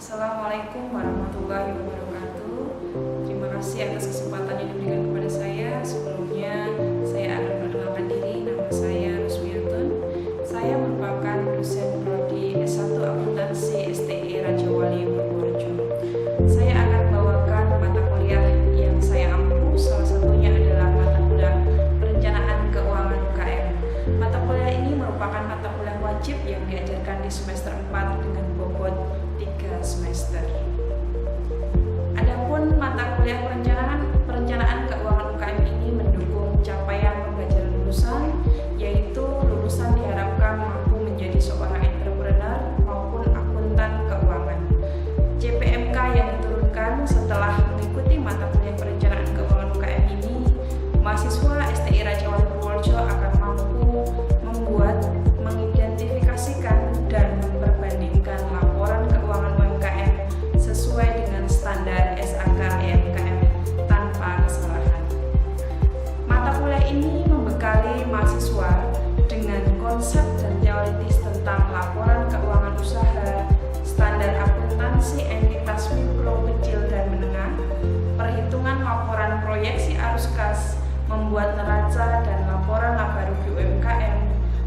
Assalamualaikum warahmatullahi wabarakatuh. Terima kasih atas kesempatan yang diberikan kepada saya. Sebelumnya saya akan perkenalkan diri. Nama saya Rusmiatun. Saya merupakan dosen prodi S1 Akuntansi STI Raja Wali Purworejo. Saya akan membawakan mata kuliah yang saya ampu. Salah satunya adalah mata kuliah Perencanaan Keuangan UKM. Mata kuliah ini merupakan mata kuliah wajib yang diajarkan di semester 4 dengan bobot 3 semester. Adapun mata kuliah perencanaan keuangan UKM ini mendukung capaian pembelajaran lulusan, yaitu lulusan diharapkan mampu menjadi seorang entrepreneur maupun akuntan keuangan. CPMK yang diturunkan setelah mengikuti mata kuliah perencanaan keuangan UKM ini, mahasiswa STI Raja Wali Purworejo akan mampu membuat, mengidentifikasikan dan memperbandingkan laporan keuangan UMKM sesuai dengan standar SAK UMKM tanpa kesalahan. Mata kuliah ini membekali mahasiswa dengan konsep dan teoritis tentang laporan keuangan usaha, standar akuntansi entitas mikro, kecil, dan menengah, perhitungan laporan proyeksi arus kas, membuat neraca dan laporan laba rugi UMKM,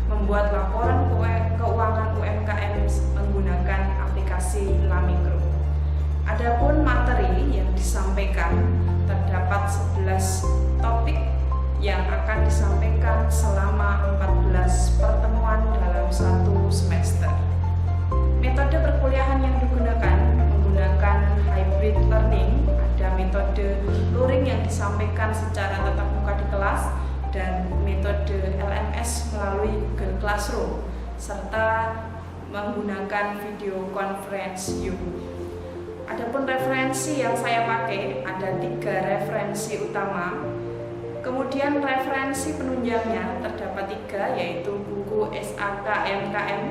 membuat laporan keuangan UMKM menggunakan aplikasi Lamikro. Adapun materi yang disampaikan terdapat 11 topik yang akan disampaikan selama 14 pertemuan dalam satu semester. Metode perkuliahan yang digunakan menggunakan hybrid learning, ada metode luring yang disampaikan secara tatap muka di kelas dan metode LMS melalui Google Classroom serta menggunakan video conference Zoom. Adapun referensi yang saya pakai ada 3 referensi utama. Kemudian referensi penunjangnya terdapat 3, yaitu buku SAK UMKM,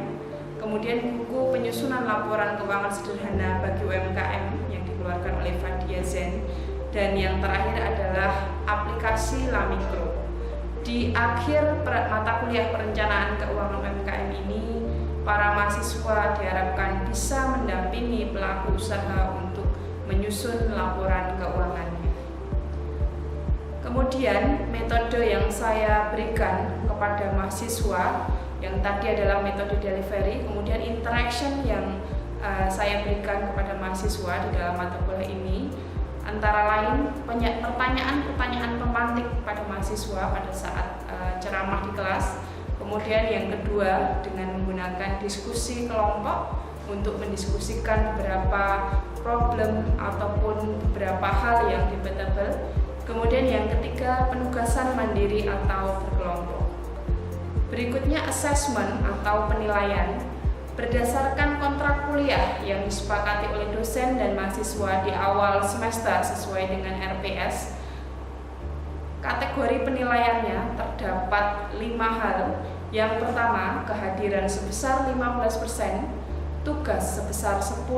kemudian buku penyusunan laporan keuangan sederhana bagi UMKM yang dikeluarkan oleh Fadia Zen, dan yang terakhir adalah aplikasi Lamikro. Di akhir mata kuliah perencanaan keuangan UMKM ini, para mahasiswa diharapkan bisa mendampingi pelaku usaha untuk menyusun laporan keuangannya. Kemudian metode yang saya berikan kepada mahasiswa yang tadi adalah metode delivery, kemudian interaction yang saya berikan kepada mahasiswa di dalam mata kuliah ini antara lain pertanyaan-pertanyaan pemantik pada mahasiswa pada saat ceramah di kelas. Kemudian yang kedua dengan menggunakan diskusi kelompok untuk mendiskusikan beberapa problem ataupun beberapa hal yang debatable. Kemudian yang ketiga penugasan mandiri atau berkelompok. Berikutnya assessment atau penilaian berdasarkan kontrak kuliah yang disepakati oleh dosen dan mahasiswa di awal semester sesuai dengan RPS. Kategori penilaiannya terdapat 5 hal. Yang pertama, kehadiran sebesar 15%, tugas sebesar 10%,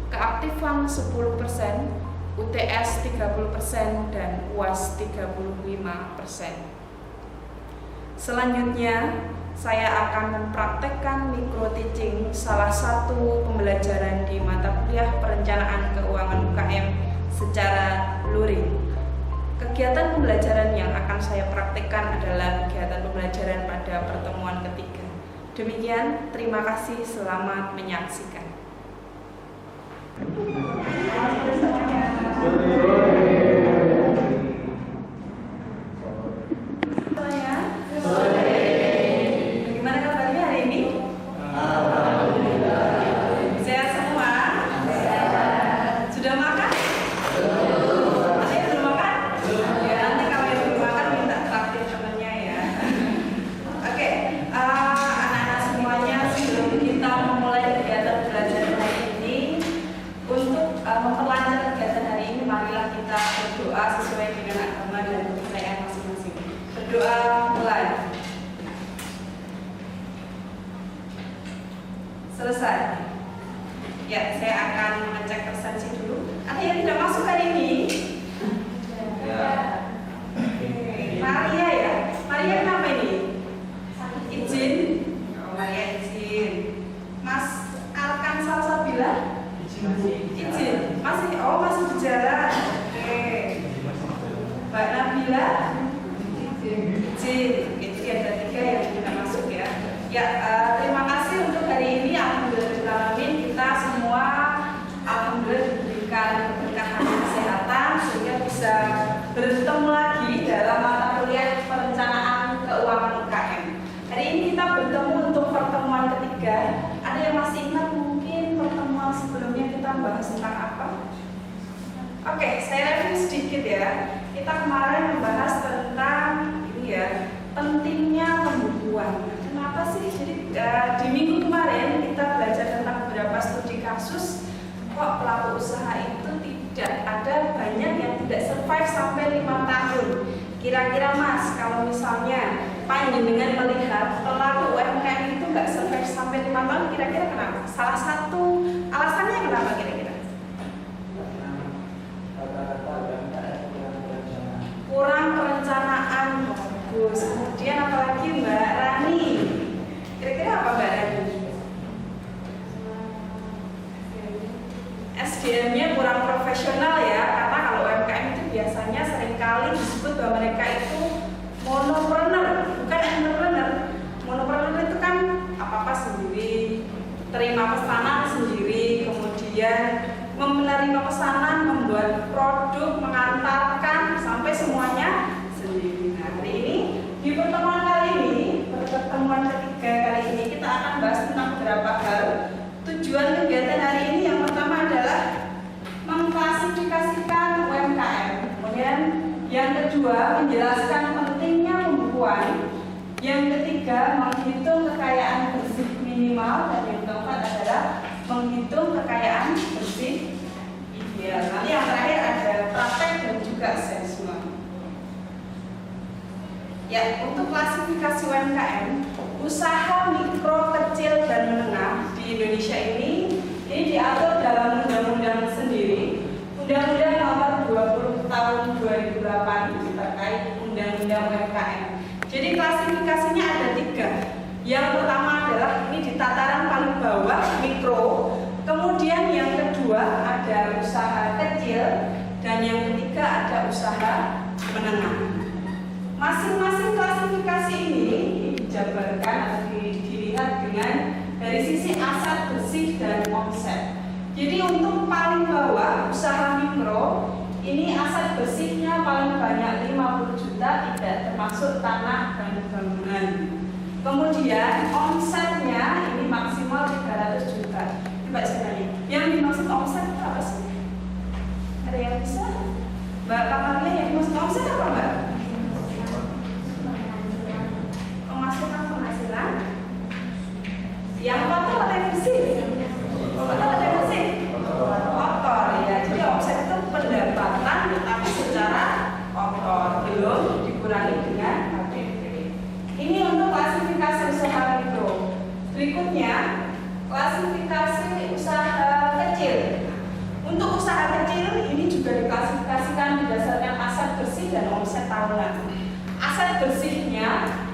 keaktifan 10%, UTS 30%, dan UAS 35%. Selanjutnya, saya akan mempraktekkan micro teaching salah satu pembelajaran di mata kuliah perencanaan keuangan UKM secara luring. Kegiatan pembelajaran yang akan saya praktekkan adalah kegiatan pembelajaran pada pertemuan ketiga. Demikian, terima kasih, selamat menyaksikan. Bagaimana kabarnya hari ini? Sehat semua? Sudah makan? Memperlancar kegiatan hari ini, marilah kita berdoa sesuai dengan agama dan kepercayaan masing-masing. Berdoa mulai. Selesai. Ya, saya akan mengecek presensi dulu. Ada yang tidak masuk hari ini? Ya. Maria ya? Maria kenapa ini? Izin? Oh, Maria izin. Mas Alkan Salsabila? Izin. Masih berjalan. Oke. Mbak Nabila? Izin. Itu ada 3 yang kita masuk ya. Ya, terima kasih untuk hari ini. Alhamdulillah kita semua alhamdulillah diberikan keberkahan kesehatan sehingga bisa bertemu lagi dalam mata kuliah perencanaan keuangan UKM. Hari ini kita bertemu untuk pertemuan ketiga. Ada yang masih ingat mungkin pertemuan sebelumnya kita bahas tentang apa? Oke, saya review sedikit ya. Kita kemarin membahas tentang ini ya, pentingnya pembukuan. Kenapa sih? Jadi di minggu kemarin kita belajar tentang beberapa studi kasus. Kok pelaku usaha itu tidak ada banyak yang tidak survive sampai 5 tahun. Kira-kira Mas, kalau misalnya panjenengan melihat pelaku UMKM itu nggak survive sampai 5 tahun, kira-kira kenapa? Salah satu alasannya kenapa kira-kira? Kurang perencanaan. Bagus. Kemudian apalagi Mbak Rani? Kira-kira apa Mbak Rani? SDM-nya kurang profesional ya, karena kalau UMKM itu biasanya seringkali disebut bahwa mereka itu monopreneur, bukan entrepreneur. Monopreneur itu kan apa-apa sendiri, terima pesanan sendiri, kemudian menerima pesanan, membuat produk, mengantarkan sampai semuanya sendiri. Nah, hari ini di pertemuan kali ini, pertemuan ketiga kali ini kita akan bahas tentang beberapa hal. Tujuan kegiatan hari ini yang pertama adalah mengklasifikasikan UMKM. Kemudian yang kedua menjelaskan pentingnya pembukuan. Yang ketiga menghitung kekayaan bersih minimal, dan yang keempat adalah menghitung kekayaan bersih ideal. Nanti yang terakhir ada praktek dan juga assessment. Ya, untuk klasifikasi UMKM, usaha mikro, kecil, dan menengah di Indonesia ini diatur dalam undang-undang sendiri, Undang-Undang Nomor 20 Tahun 2008 terkait Undang-Undang UMKM. Jadi klasifikasinya ada 3. Yang pertama adalah ini di tataran paling bawah mikro, kemudian yang kedua ada usaha kecil, dan yang ketiga ada usaha menengah. Masing-masing klasifikasi ini dijabarkan atau dilihat dengan dari sisi aset bersih dan omset. Jadi untuk paling bawah usaha mikro ini aset bersihnya paling banyak 50 juta, tidak termasuk tanah dan bangunan. Kemudian omsetnya ini maksimal 300 juta. Coba saya tanya, yang dimaksud omset itu apa sih? Ada yang bisa? Mbak Kamalia, yang dimaksud omset apa Mbak? Penghasilan yang kotor atau yang bersih? Kotor atau yang bersih? Kotor ya. Jadi omset itu pendapatan tapi secara kotor, belum dikurangi dengan KPP. Ini untuk klasifikasi usaha mikro. Berikutnya klasifikasi usaha kecil. Untuk usaha kecil ini juga diklasifikasikan berdasarkan aset bersih dan omset tahunan. Aset bersihnya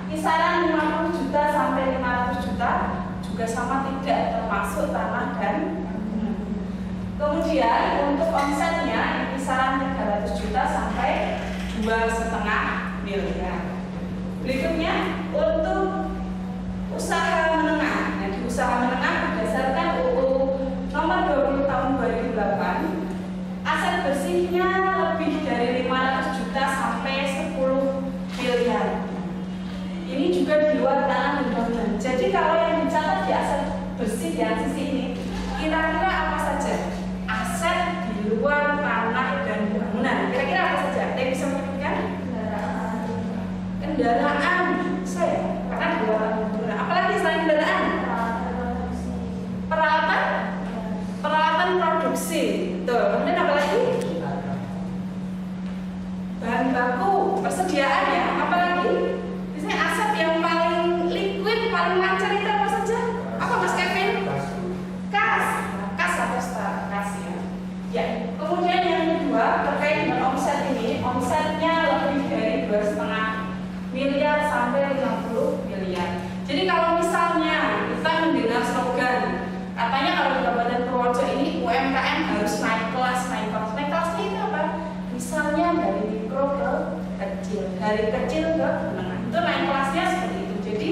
kisaran 50 juta sampai 500 juta, juga sama tidak termasuk tanah dan bangunan. Kemudian untuk omsetnya kisaran 300 juta sampai 2,5 miliar. Berikutnya untuk usaha menengah. Nah, di usaha menengah berdasarkan UU Nomor 20 Tahun 2008, aset bersihnya lebih dari 500 juta sampai 10 miliar. Ini juga di luar tanah dan bangunan. Jadi kalau yang dicatat di aset bersih yang sisi ini, kira-kira apa saja? Aset di luar tanah dan bangunan. Kira-kira apa saja? Ada yang bisa menyebutkan? Kendaraan. Saya karena di luar tanah dan bangunan. Apalagi selain kendaraan? Peralatan produksi. Tuh. Kemudian apa lagi? Bahan baku, persediaan ya. Apalagi? Aset yang paling liquid, paling lancar itu apa saja? Apa Mas Kevin? Kas atau kas ya. Ya. Kemudian yang kedua terkait dengan omset ini, omsetnya lebih dari 2,5 miliar sampai 50 miliar. Jadi kalau misalnya kita mendengar slogan, katanya kalau di Kabupaten Purworejo ini UMKM dari kecil ke menengah. Itu naik kelasnya seperti itu. Jadi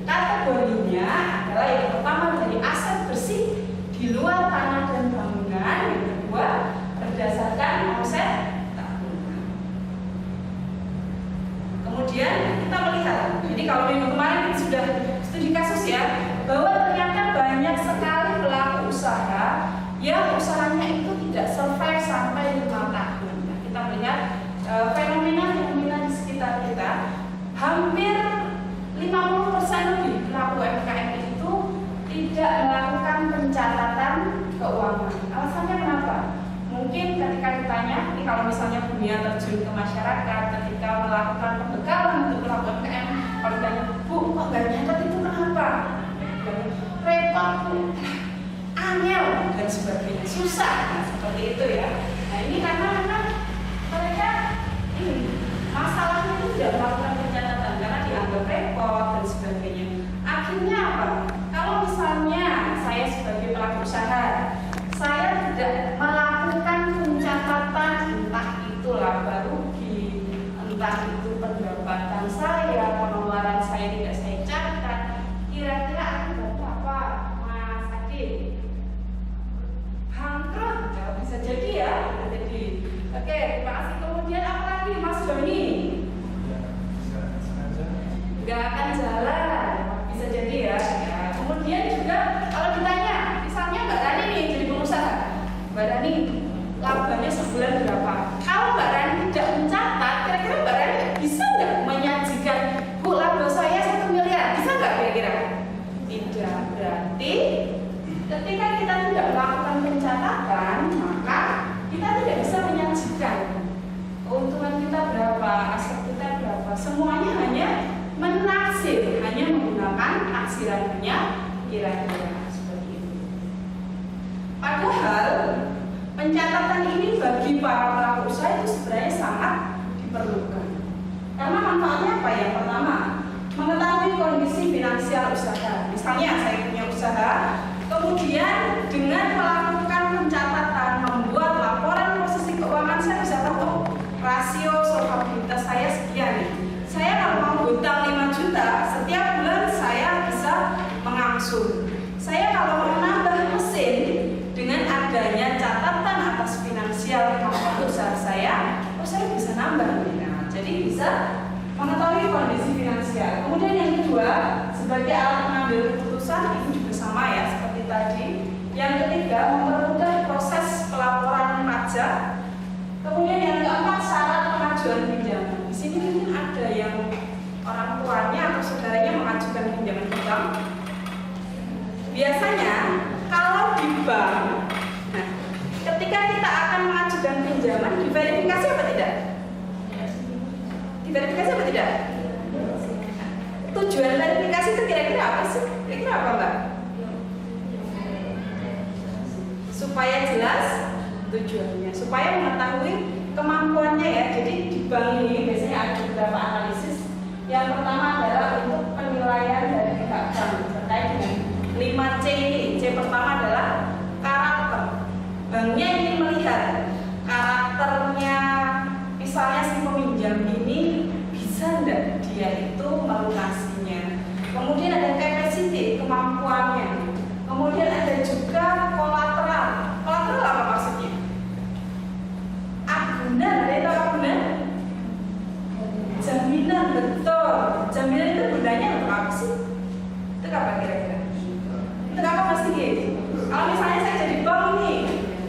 kategorinya adalah yang pertama dari aset bersih di luar tanah dan bangunan, yang kedua berdasarkan omset tahunan. Kemudian kita melihat, jadi kalau minggu kemarin kita sudah studi kasus ya, bahwa ternyata banyak sekali pelaku usaha yang usahanya itu tidak survive sampai 5 tahun. Nah, kita melihat fenomena-fenomena di sekitar kita, hampir 50% lebih pelaku UMKM itu tidak melakukan pencatatan keuangan. Alasannya kenapa? Mungkin ketika ditanya, ini kalau misalnya dunia terjun ke masyarakat, ketika melakukan pembekalan untuk pelaku UMKM, kalau ditanya, Bu, kok nggak nyatet itu kenapa? Repot, Bu, angel, dan sebagainya, susah, nah, seperti itu ya. Nah ini karena mereka masalahnya itu tidak melakukan pencatatan karena dianggap repot dan sebagainya. Akhirnya apa? Kalau misalnya saya sebagai pelaku usaha, saya tidak melakukan pencatatan, entah itu laba rugi, entah itu pendapatan saya, pengeluaran saya tidak saya catat, kira-kira akibatnya apa, Mas Adi? Bangkrut, ya, bisa jadi ya. Jadi, oke, terima kasih. Kemudian apa lagi, Mas Doni? Nggak akan jalan, bisa jadi ya. Kemudian juga kalau ditanya, misalnya Mbak Rani nih jadi pengusaha, Mbak Rani labanya sebulan berapa? Kalau Mbak Rani tidak mencatat, kira-kira Mbak Rani bisa nggak menyajikan, Bu, laba saya 1 miliar, bisa nggak kira-kira? Tidak. Berarti ketika kita tidak melakukan pencatatan, maka kita tidak bisa menyajikan keuntungan kita berapa, aset kita berapa. Semuanya hanya menaksir, hanya menggunakan taksirannya kira-kira seperti itu. Padahal pencatatan ini bagi para pelaku usaha itu sebenarnya sangat diperlukan. Karena manfaatnya apa? Yang pertama, mengetahui kondisi finansial usaha. Misalnya saya punya usaha, kemudian dengan melakukan pencatatan, membuat laporan posisi keuangan, saya bisa tahu rasio solvabilitas saya sekian. Saya kalau mau hutang 5 juta, setiap bulan saya bisa mengangsur. Saya kalau mau nambah mesin, dengan adanya catatan atas finansial keuangan usaha saya bisa nambah. Nah, jadi bisa mengetahui kondisi finansial. Kemudian yang kedua, sebagai alat mengambil keputusan, ini juga sama ya seperti tadi. Yang ketiga, mempermudah proses pelaporan pajak. Kemudian yang keempat, syarat pengajuan pinjaman. Di sini mungkin ada yang orang tuanya atau saudaranya mengajukan pinjaman hutang. Biasanya kalau di bank, nah, ketika kita akan mengajukan pinjaman, diverifikasi apa tidak? Diverifikasi apa tidak? Tujuan verifikasi itu kira-kira apa sih? Kira-kira apa, Mbak? Supaya jelas tujuannya, supaya mengetahui kemampuannya ya. Jadi di bank ini biasanya ada beberapa analisis. Yang pertama adalah untuk penilaian dari pihak bank terkait dengan 5C ini. C pertama adalah karakter. Banknya ingin melihat karakternya, misalnya si peminjam ini bisa enggak dia itu melunasinya. Kemudian ada capacity, kemampuannya. Kemudian ada juga kolateral. Kolateral apa maksudnya? Agunan, ada yang tahu agunan? Jaminan, betul. Jaminan itu gunanya untuk apa sih? Itu apa kira-kira? Itu apa Mas Diki? Kalau misalnya saya jadi bank nih,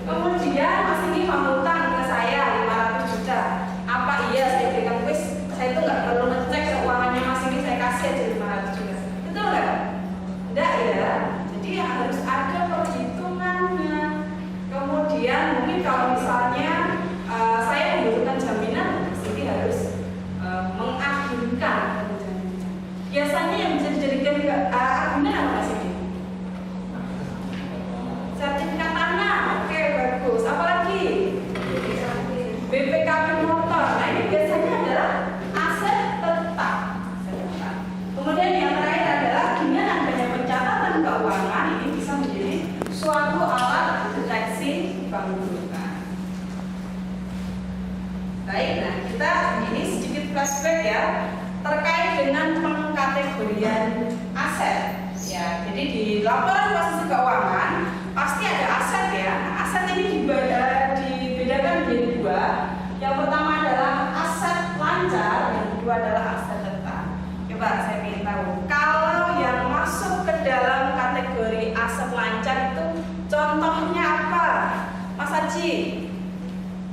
kemudian Mas Diki mau utang ke saya 500 juta, apa iya saya berikan kuis? Saya itu nggak perlu ngecek keuangannya Mas Diki, saya kasih aja 500 juta. Betul nggak? Enggak ya. Jadi harus ada perhitungannya. Kemudian mungkin kalau misalnya saya membutuhkan jaminan, Mas Diki harus mengagunkan jaminan. Biasanya yang bisa dijadikan agunan apa Mas Diki? Sertifikat tanah, oke bagus. Apalagi BPKB motor. Nah ini biasanya adalah aset tetap. Kemudian yang terakhir adalah dengan adanya pencatatan keuangan ini bisa menjadi suatu alat deteksi bangkrut. Baik, nah kita ini sedikit flashback ya terkait dengan pengkategorian aset. Ya, jadi di laporan posisi keuangan pasti ada aset ya. Aset ini dibedakan menjadi dua. Yang pertama adalah aset lancar, yang kedua adalah aset tetap. Coba saya ingin tahu, kalau yang masuk ke dalam kategori aset lancar itu contohnya apa, Mas Haji?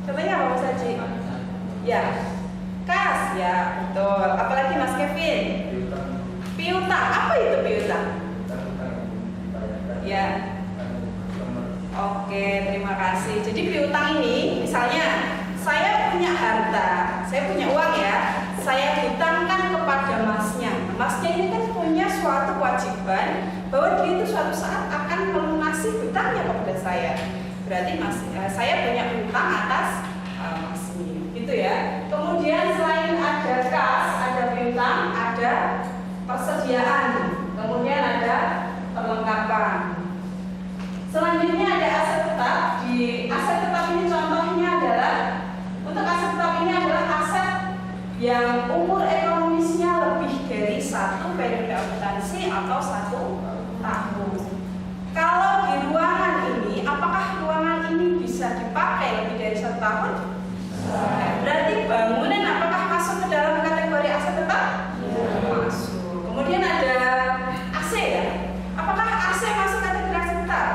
Contohnya apa, Mas Haji? Ya, kas, ya betul. Apalagi Mas Kevin? Piutang. Apa itu piutang? Ya. Oke, terima kasih. Jadi piutang ini, misalnya saya punya harta, saya punya uang ya, saya hutangkan kepada masnya. Masnya ini kan punya suatu kewajiban bahwa dia itu suatu saat akan melunasi hutangnya kepada saya. Berarti saya punya hutang atas masnya, gitu ya. Kemudian selain ada kas, ada piutang, ada persediaan, kemudian ada perlengkapan. Selanjutnya ada aset tetap. Di aset tetap ini contohnya adalah, untuk aset tetap ini adalah aset yang umur ekonomisnya lebih dari 1 periode akuntansi atau 1 tahun. Kalau di ruangan ini, apakah ruangan ini bisa dipakai lebih dari 1 tahun? Berarti bangunan apakah masuk ke dalam kategori aset tetap? Masuk. Kemudian ada AC ya. Apakah AC masuk kategori aset tetap?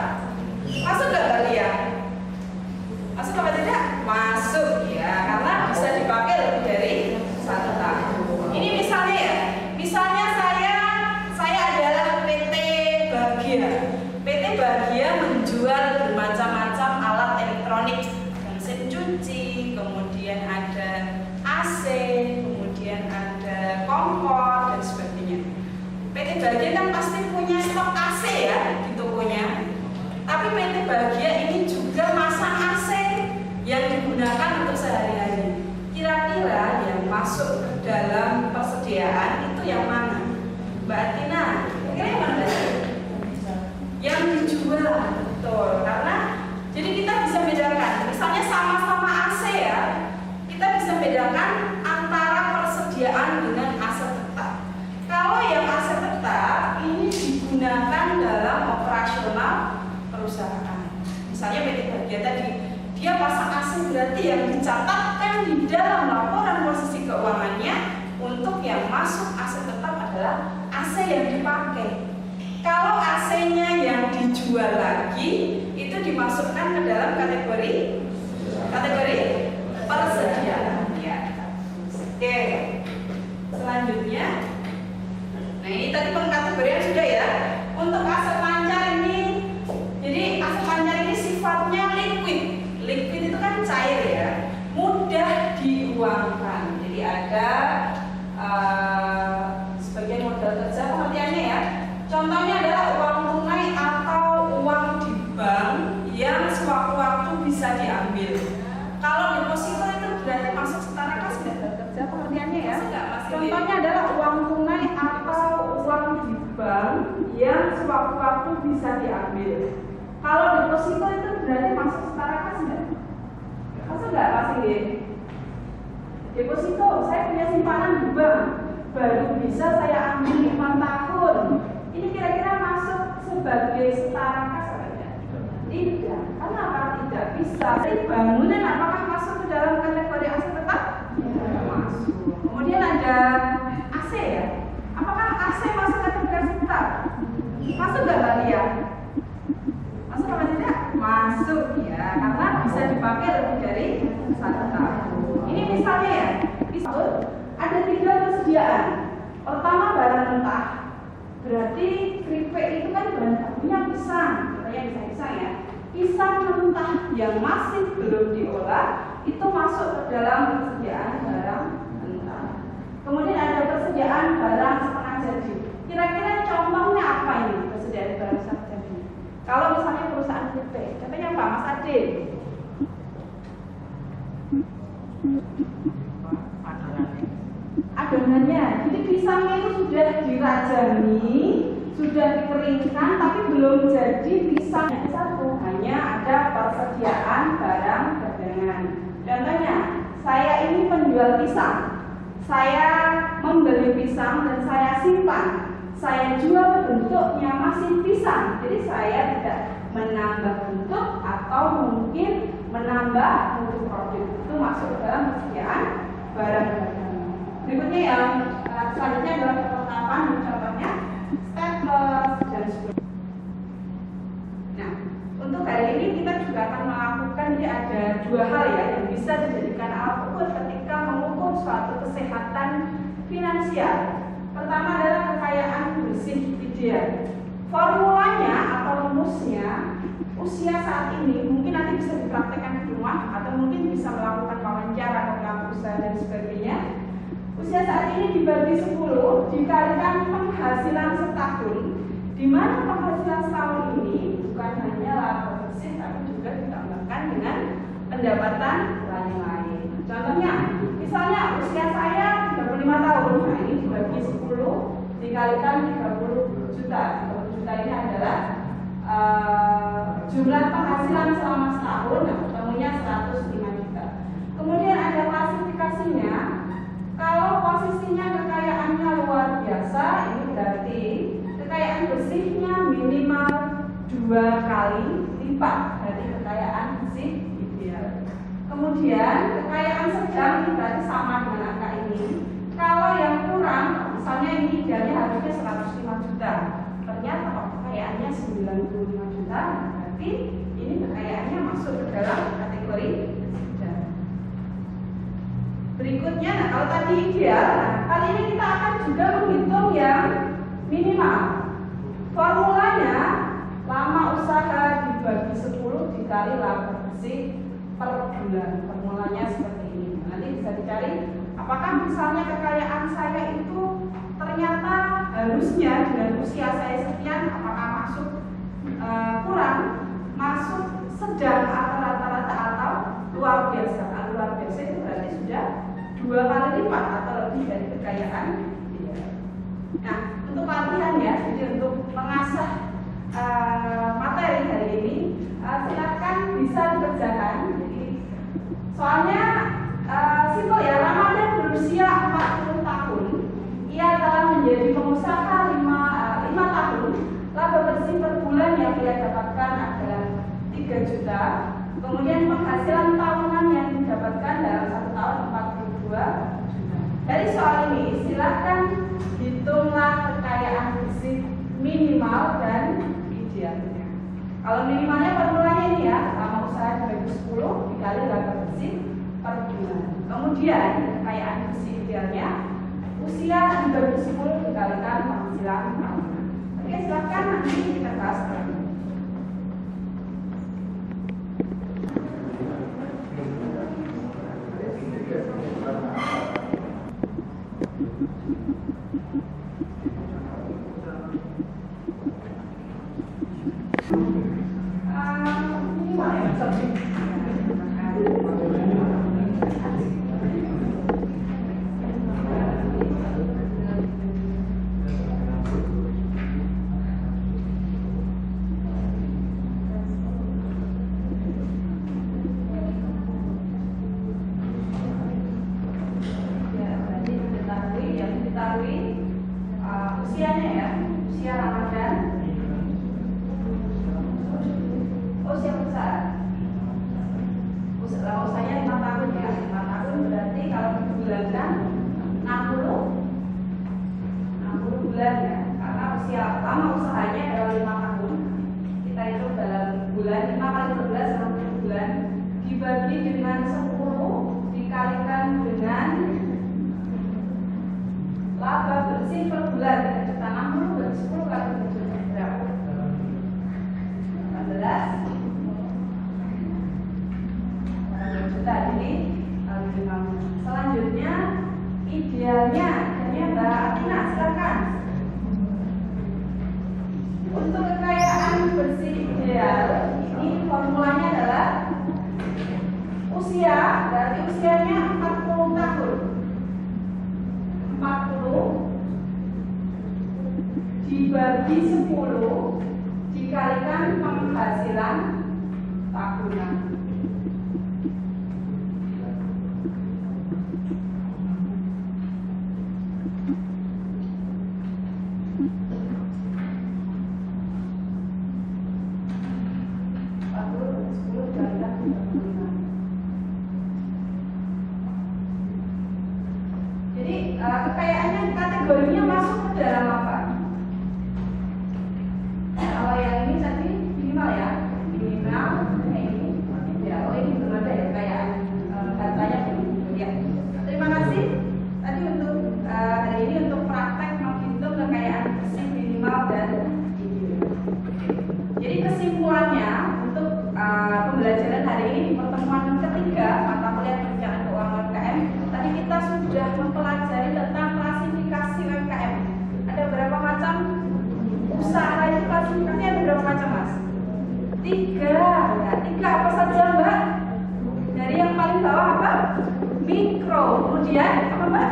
Masuk nggak kalian? Masuk apa tidak? Masuk ya, karena bisa dipakai lebih dari 1 tahun. Ini misalnya ya, misalnya saya adalah PT Bahagia. PT Bahagia menjual bermacam-macam alat elektronik, mesin cuci, kemudian ada AC, kemudian ada kompor dan sebagainya. PT Bahagia kan pasti punya stok AC ya di tokonya. Tapi PT Bahagia ini juga masang AC yang digunakan untuk sehari-hari. Kira-kira yang masuk ke dalam persediaan itu yang mana? Mbak Atina, kira-kira yang mana? Yang dijual, betul. Karena jadi kita bisa bedakan, misalnya sama-sama AC ya, kita bisa bedakan antara persediaan dengan aset tetap. Kalau yang aset tetap ini digunakan dalam operasional perusahaan. Misalnya PT Bahagia tadi, dia pasang AC, berarti yang dicatatkan di dalam laporan posisi keuangannya untuk yang masuk aset tetap adalah AC yang dipakai. Kalau AC-nya yang dijual lagi, itu dimasukkan ke dalam kategori persediaan ya. Oke. Selanjutnya, nah ini tadi pengkategorian sudah ya. Untuk aset lancar ini, jadi aset lancar ini sifatnya liquid. Liquid itu kan cair ya, mudah diuangkan. Jadi ada sebagian modal kerja pengertiannya ya. Contohnya adalah uang tunai atau uang di bank yang sewaktu-waktu bisa diambil. Kalau deposito itu berarti masuk setara kas modal kerja pengertiannya ya. Contohnya adalah uang tunai atau uang di bank yang sewaktu-waktu bisa diambil. Kalau deposito itu berarti masuk setara kas enggak? Masuk enggak Mas Inggit? Deposito, saya punya simpanan di bank, baru bisa saya ambil 5 tahun. Ini kira-kira masuk sebagai setara kas atau tidak? Tidak. Kenapa tidak bisa? Jadi bangunan apakah masuk ke dalam kategori aset tetap? Tidak masuk. Kemudian ada AC ya. Apakah AC masuk kategori aset tetap? Masuk nggak kalian? Masuk apa tidak? Masuk ya, karena bisa dipakai lebih dari 1 tahun. Ini misalnya ya, ada 3 persediaan. Pertama barang mentah. Berarti keripik itu kan bahan bakunya pisang, contohnya pisang ya. Pisang mentah yang masih belum diolah itu masuk ke dalam persediaan barang mentah. Kemudian ada persediaan barang setengah jadi. Kira-kira contohnya apa ini persediaan barang setengah jadi? Kalau misalnya perusahaan keripik, contohnya apa Mas Adin? Adonannya, jadi pisangnya itu sudah dirajani, sudah dikeringkan, tapi belum jadi pisang yang satu. Hanya ada persediaan barang dagangan. Contohnya, saya ini penjual pisang. saya membeli pisang dan saya simpan, saya jual bentuknya masih pisang, jadi saya tidak menambah bentuk atau mungkin menambah mutu produk. Itu masuk ke dalam persediaan barang dagangan. Berikutnya yang selanjutnya adalah perlengkapan, contohnya stapler dan sebagainya. Nah, untuk hari ini kita juga akan melakukan, jadi ada dua hal ya yang bisa dijadikan alat ukur ketika mengukur suatu kesehatan finansial. Pertama adalah kekayaan bersih ideal. Formulanya atau rumusnya, usia saat ini mungkin nanti bisa dipraktekkan di rumah atau mungkin bisa melakukan wawancara ke pelaku usaha dan sebagainya. Usia saat ini dibagi 10 dikalikan penghasilan setahun, di mana penghasilan setahun ini bukan hanya laba bersih tapi juga ditambahkan dengan pendapatan lain-lain. Contohnya, misalnya usia saya 35 tahun, nah ini dibagi 10 dikalikan 30 juta. 30 juta ini adalah jumlah penghasilan selama setahun, nah ketemunya 105 juta. Kemudian ada klasifikasinya. Kalau posisinya kekayaannya luar biasa, ini berarti kekayaan bersihnya minimal 2 kali lipat dari kekayaan bersih ideal. Kemudian kekayaan sedang ini berarti sama dengan angka ini. Kalau yang kurang, misalnya ini idealnya harusnya 105 juta, ternyata kekayaannya 95 juta, berarti ini kekayaannya masuk ke dalam kategori sedang. Berikutnya, nah kalau tadi ideal, nah kali ini kita akan juga menghitung yang minimal. Formulanya lama usaha dibagi 10 dikali laba bersih per bulan. Formulanya seperti ini. Nanti bisa dicari apakah misalnya kekayaan saya itu ternyata harusnya dengan usia saya sekian, apakah masuk kurang, masuk sedang atau rata-rata atau luar biasa. Luar biasa itu berarti sudah 2 kali lipat atau lebih dari kekayaan. Nah, untuk latihan ya, jadi untuk mengasah materi hari ini, silakan bisa dikerjakan. Jadi soalnya simpel ya, Ramadan berusia 40 tahun, ia telah menjadi pengusaha 5 tahun. Laba bersih per bulan yang ia dapatkan adalah 3 juta. Kemudian penghasilan tahunan yang didapatkan dalam 1 tahun 42 juta. Dari soal ini silakan hitunglah kekayaan bersih minimal dan idealnya. Kalau minimalnya formulanya ini ya, lama usaha dibagi 10 dikali laba bersih per bulan. Kemudian kekayaan bersih idealnya usia dibagi 10 dikalikan penghasilan tahunan. Oke, silakan nanti kita bahas lagi. Usianya ya, usia Ramadan, usia besar, usianya 5 tahun ya, 5 tahun berarti kalau dibulankan 60 bulan ya, karena usia lama usahanya adalah 5 tahun. Kita itu dalam bulan 5 kali 12 60 bulan dibagi dengan 10 dikalikan dengan laba bersih per bulan. Kita 60 bagi 10 kali 7 berapa? 18 juta. Jadi selanjutnya idealnya Mbak Atina, silakan. Untuk kekayaan bersih ideal ini formulanya adalah usia, berarti usianya 40 tahun. 40 dibagi 10 dikalikan penghasilan tahunan. kekayaannya kategorinya masuk ke dalam apa? Kalau yang ini tadi minimal ya, minimal. Ini ya, oh ini belum ada ya kekayaan datanya belum ya. Terima kasih tadi untuk hari ini untuk praktek menghitung kekayaan bersih minimal dan ideal. Jadi kesimpulannya untuk pembelajaran hari ini di pertemuan ketiga mata kuliah perencanaan keuangan UMKM, tadi kita sudah mempelajari tentang klasifikasi UMKM. Ada berapa macam usaha itu klasifikasi, ada berapa macam Mas? 3 ya. 3 apa saja Mbak? Dari yang paling bawah apa? Mikro, kemudian apa Mbak?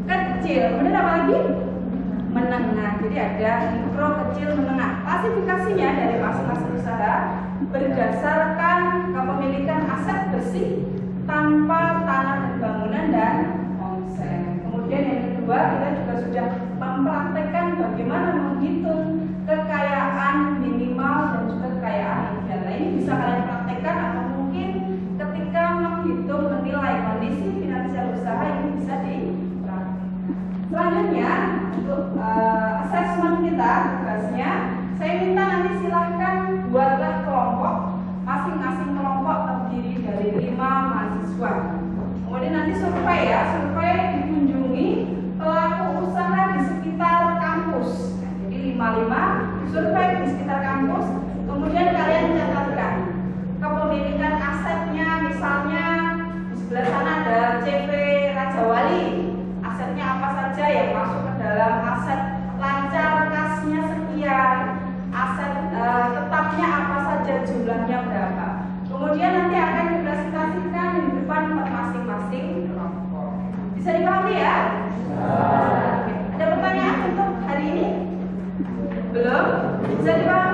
Kecil, kemudian apa lagi? Menengah. Jadi ada mikro, kecil, menengah. Klasifikasinya dari masing-masing usaha berdasarkan kepemilikan aset bersih tanpa tanah dan bangunan dan omset. Kemudian yang kedua, kita juga sudah mempraktekkan bagaimana menghitung kekayaan minimal dan juga kekayaan ideal. Nah, ini bisa kalian praktekkan atau mungkin ketika menghitung menilai kondisi finansial usaha ini bisa dipraktekkan. Selanjutnya untuk assessment kita tugasnya, saya minta nanti silahkan buatlah kelompok. Masing-masing kelompok terdiri dari 5 mahasiswa. Kemudian nanti survei ya, survei dikunjungi pelaku usaha di sekitar kampus. Jadi 5 survei di sekitar kampus. Kemudian kalian catatkan kepemilikan asetnya, misalnya di sebelah sana ada CV Raja Wali. Asetnya apa saja yang masuk ke dalam aset lancar, kasnya sekian, aset tetapnya apa saja, jumlahnya berapa. Kemudian nanti akan dipresentasikan di depan masing-masing kelompok. Bisa dipahami ya? Oke. Ada pertanyaan untuk hari ini? Belum? Bisa dipahami?